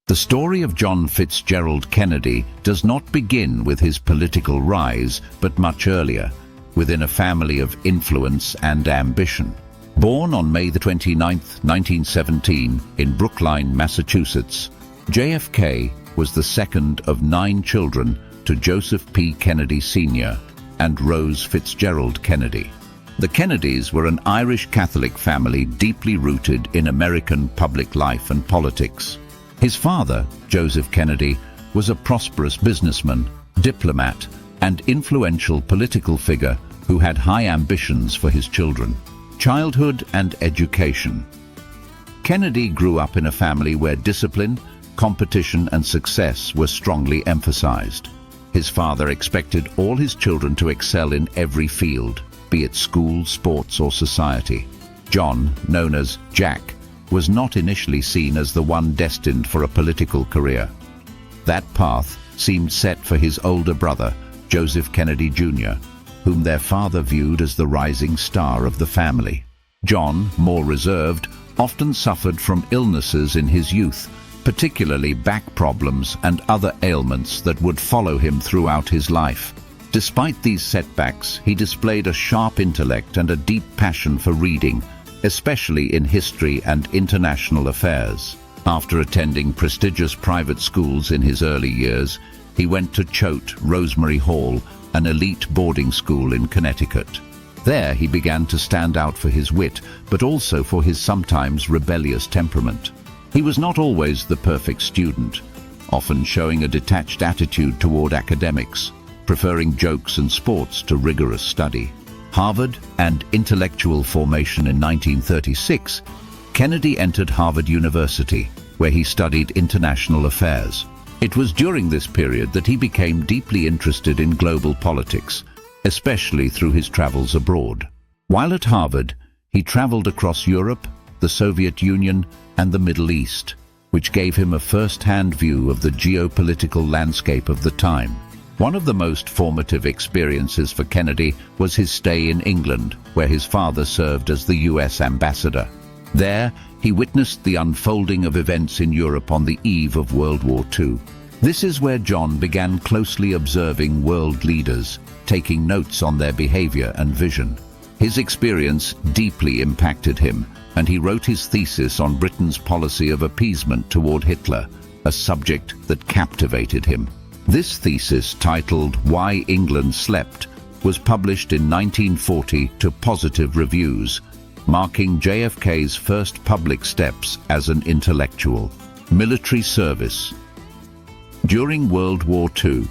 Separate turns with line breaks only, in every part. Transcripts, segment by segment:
The story of John Fitzgerald Kennedy does not begin with his political rise, but much earlier, within a family of influence and ambition. Born on May 29, 1917, in Brookline, Massachusetts, JFK was the second of 9 children to Joseph P. Kennedy Sr. and Rose Fitzgerald Kennedy. The Kennedys were an Irish Catholic family deeply rooted in American public life and politics. His father, Joseph Kennedy, was a prosperous businessman, diplomat, and influential political figure who had high ambitions for his children. Childhood and education. Kennedy grew up in a family where discipline, competition, and success were strongly emphasized. His father expected all his children to excel in every field, be it school, sports, or society. John, known as Jack, was not initially seen as the one destined for a political career. That path seemed set for his older brother, Joseph Kennedy Jr., whom their father viewed as the rising star of the family. John, more reserved, often suffered from illnesses in his youth, particularly back problems and other ailments that would follow him throughout his life. Despite these setbacks, he displayed a sharp intellect and a deep passion for reading, especially in history and international affairs. After attending prestigious private schools in his early years, he went to Choate Rosemary Hall, an elite boarding school in Connecticut. There he began to stand out for his wit, but also for his sometimes rebellious temperament. He was not always the perfect student, often showing a detached attitude toward academics, preferring jokes and sports to rigorous study. Harvard and intellectual formation in 1936, Kennedy entered Harvard University, where he studied international affairs. It was during this period that he became deeply interested in global politics, especially through his travels abroad. While at Harvard, he traveled across Europe, the Soviet Union, and the Middle East, which gave him a first-hand view of the geopolitical landscape of the time. One of the most formative experiences for Kennedy was his stay in England, where his father served as the US ambassador. There, he witnessed the unfolding of events in Europe on the eve of World War II. This is where John began closely observing world leaders, taking notes on their behavior and vision. His experience deeply impacted him, and he wrote his thesis on Britain's policy of appeasement toward Hitler, a subject that captivated him. This thesis, titled "Why England Slept," was published in 1940 to positive reviews, marking JFK's first public steps as an intellectual. Military service. During World War II.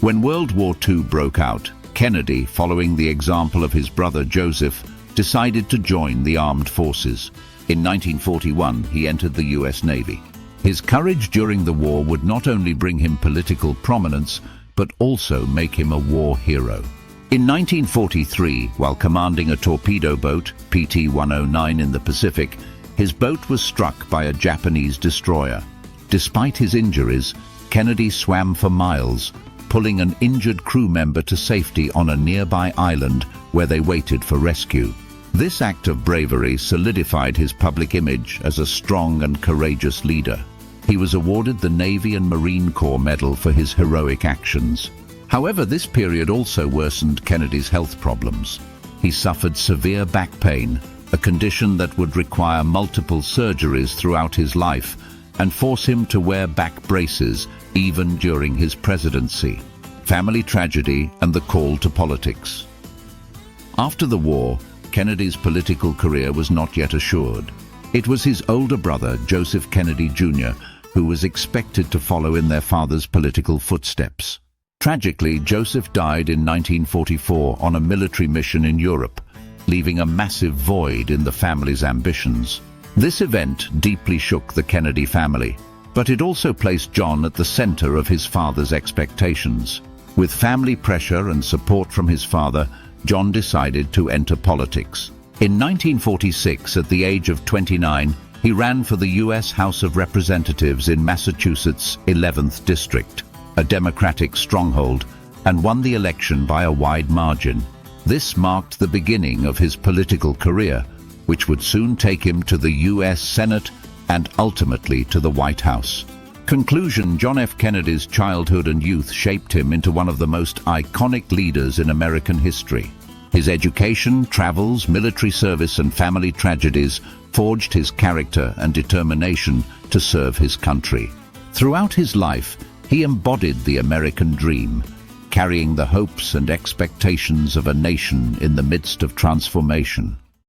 When World War II broke out, Kennedy, following the example of his brother Joseph, decided to join the armed forces. In 1941, he entered the US Navy. His courage during the war would not only bring him political prominence, but also make him a war hero. In 1943, while commanding a torpedo boat, PT-109 in the Pacific, his boat was struck by a Japanese destroyer. Despite his injuries, Kennedy swam for miles, pulling an injured crew member to safety on a nearby island where they waited for rescue. This act of bravery solidified his public image as a strong and courageous leader. He was awarded the Navy and Marine Corps Medal for his heroic actions. However, this period also worsened Kennedy's health problems. He suffered severe back pain, a condition that would require multiple surgeries throughout his life and force him to wear back braces even during his presidency. Family tragedy and the call to politics. After the war, Kennedy's political career was not yet assured. It was his older brother, Joseph Kennedy Jr., who was expected to follow in their father's political footsteps. Tragically, Joseph died in 1944 on a military mission in Europe, leaving a massive void in the family's ambitions. This event deeply shook the Kennedy family, but it also placed John at the center of his father's expectations. With family pressure and support from his father, John decided to enter politics. In 1946, at the age of 29, he ran for the U.S. House of Representatives in Massachusetts' 11th District, a Democratic stronghold, and won the election by a wide margin. This marked the beginning of his political career, which would soon take him to the U.S. Senate and ultimately to the White House. Conclusion: John F. Kennedy's childhood and youth shaped him into one of the most iconic leaders in American history. His education, travels, military service, and family tragedies forged his character and determination to serve his country. Throughout his life, he embodied the American dream, carrying the hopes and expectations of a nation in the midst of transformation.